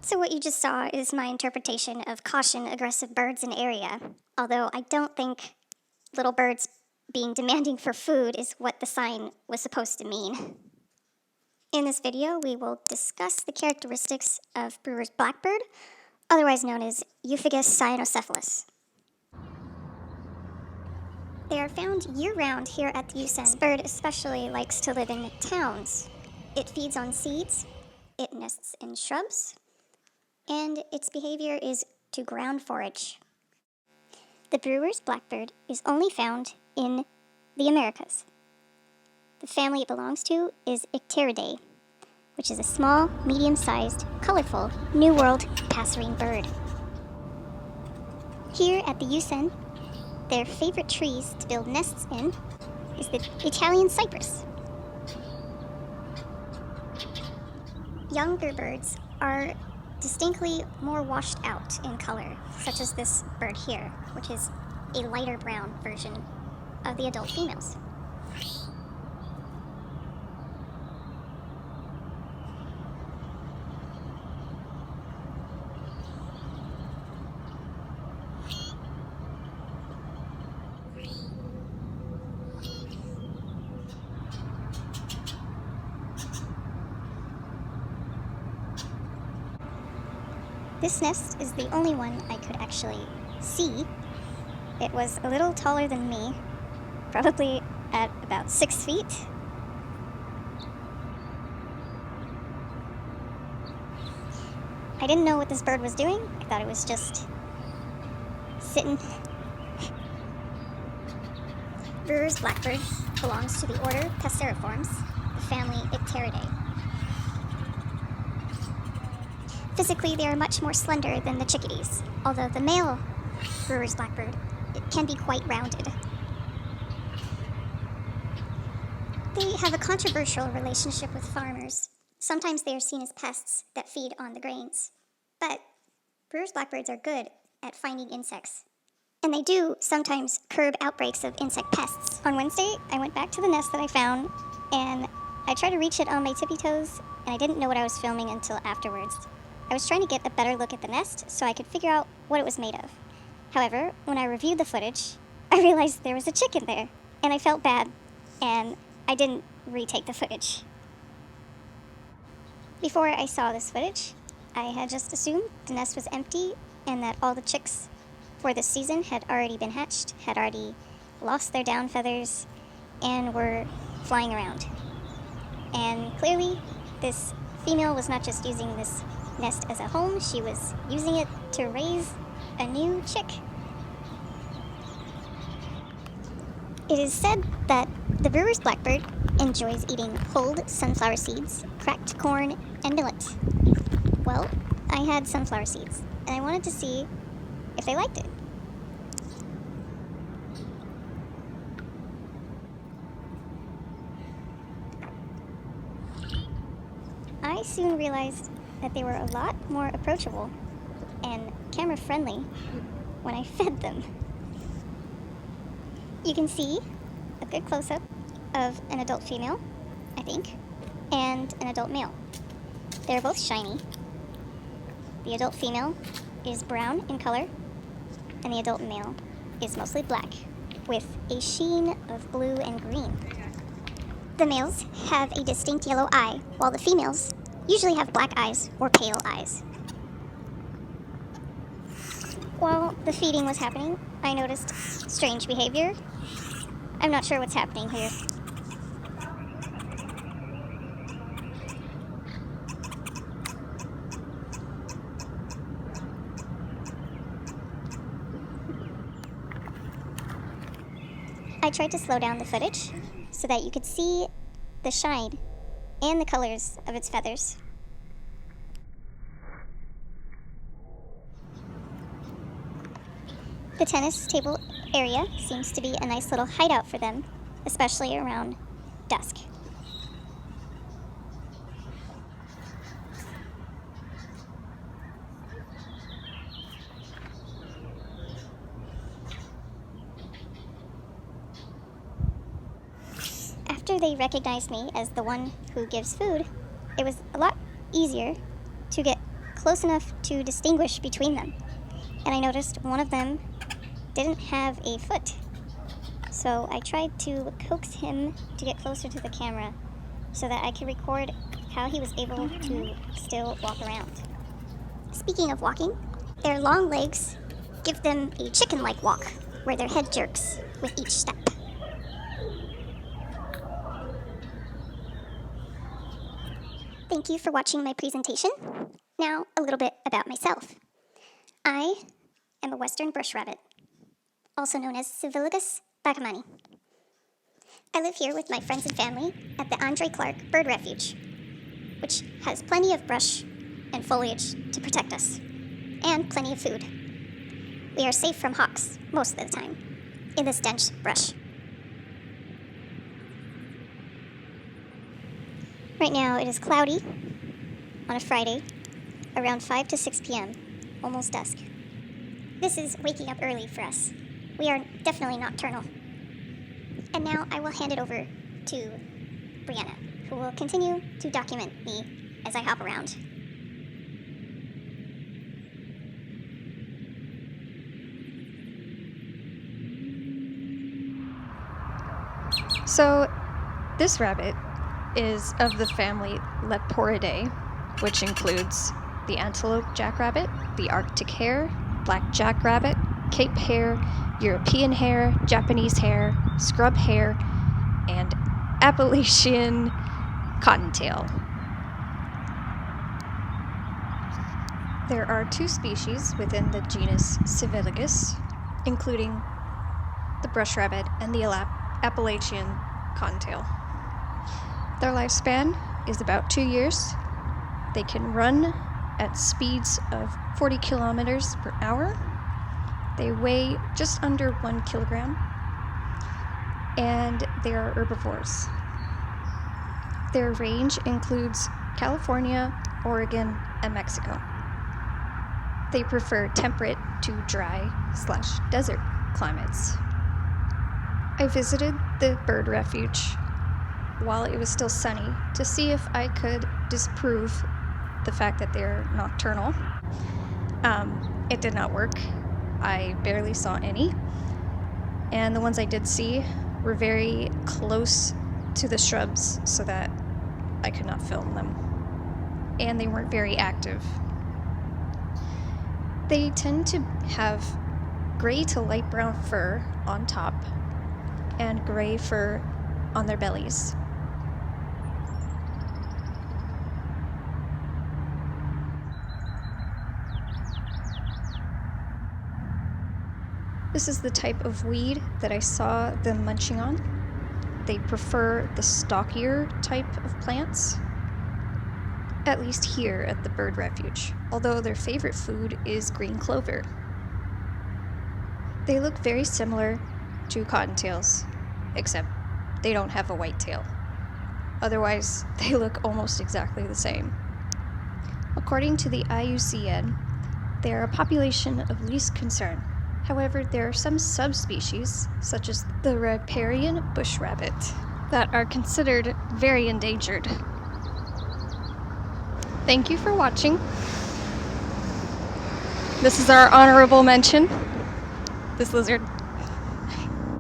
So what you just saw is my interpretation of caution aggressive birds in area, although I don't think little birds being demanding for food is what the sign was supposed to mean. In this video, we will discuss the characteristics of Brewer's blackbird, otherwise known as Euphagus cyanocephalus. They are found year-round here at the UCen. This bird especially likes to live in towns. It feeds on seeds, it nests in shrubs, and its behavior is to ground forage. The Brewer's blackbird is only found in the Americas. The family it belongs to is Icteridae, which is a small, medium-sized, colorful, New World passerine bird. Here at the UCen, their favorite trees to build nests in is the Italian cypress. Younger birds are distinctly more washed out in color, such as this bird here, which is a lighter brown version of the adult females. This nest is the only one I could actually see. It was a little taller than me, probably at about 6 feet. I didn't know what this bird was doing. I thought it was just sitting. Brewer's blackbird belongs to the order Passeriformes, the family Icteridae. Physically, they are much more slender than the chickadees, although the male Brewer's blackbird can be quite rounded. They have a controversial relationship with farmers. Sometimes they are seen as pests that feed on the grains, but Brewer's blackbirds are good at finding insects, and they do sometimes curb outbreaks of insect pests. On Wednesday, I went back to the nest that I found, and I tried to reach it on my tippy toes, and I didn't know what I was filming until afterwards. I was trying to get a better look at the nest so I could figure out what it was made of. However, when I reviewed the footage, I realized there was a chicken there, and I felt bad, and I didn't retake the footage. Before I saw this footage, I had just assumed the nest was empty and that all the chicks for this season had already been hatched, had already lost their down feathers, and were flying around. And clearly, this female was not just using this nest as a home, she was using it to raise a new chick. It is said that the Brewer's blackbird enjoys eating hulled sunflower seeds, cracked corn, and millet. Well, I had sunflower seeds, and I wanted to see if they liked it. I soon realized that they were a lot more approachable and camera-friendly when I fed them. You can see a good close-up of an adult female, I think, and an adult male. They're both shiny. The adult female is brown in color, and the adult male is mostly black, with a sheen of blue and green. The males have a distinct yellow eye, while the females usually have black eyes or pale eyes. While the feeding was happening, I noticed strange behavior. I'm not sure what's happening here. I tried to slow down the footage so that you could see the shine and the colors of its feathers. The tennis table area seems to be a nice little hideout for them, especially around dusk. After they recognized me as the one who gives food, it was a lot easier to get close close enough to distinguish between them, and I noticed one of them didn't have a foot. So I tried to coax him to get closer to the camera so that I could record how he was able to still walk around. Speaking of walking, their long legs give them a chicken-like walk, where their head jerks with each step. Thank you for watching my presentation. Now, a little bit about myself. I am a western bush rabbit, also known as Civilicus bacamani. I live here with my friends and family at the Andree Bird Refuge, which has plenty of brush and foliage to protect us, and plenty of food. We are safe from hawks most of the time in this dense brush. Right now it is cloudy on a Friday around 5 to 6 p.m., almost dusk. This is waking up early for us. We are definitely nocturnal. And now I will hand it over to Brianna, who will continue to document me as I hop around. So, this rabbit is of the family Leporidae, which includes the antelope jackrabbit, the Arctic hare, black jackrabbit, Cape hare, European hare, Japanese hare, scrub hare, and Appalachian cottontail. There are 2 species within the genus Civilicus, including the brush rabbit and the Appalachian cottontail. Their lifespan is about 2 years. They can run at speeds of 40 kilometers per hour. They weigh just under 1 kilogram, and they are herbivores. Their range includes California, Oregon, and Mexico. They prefer temperate to dry/desert climates. I visited the bird refuge while it was still sunny to see if I could disprove the fact that they're nocturnal. It did not work. I barely saw any, and the ones I did see were very close to the shrubs so that I could not film them, and they weren't very active. They tend to have gray to light brown fur on top and gray fur on their bellies. This is the type of weed that I saw them munching on. They prefer the stockier type of plants, at least here at the bird refuge, although their favorite food is green clover. They look very similar to cottontails, except they don't have a white tail. Otherwise, they look almost exactly the same. According to the UCen, they are a population of least concern. However, there are some subspecies, such as the riparian bush rabbit, that are considered very endangered. Thank you for watching. This is our honorable mention, this lizard.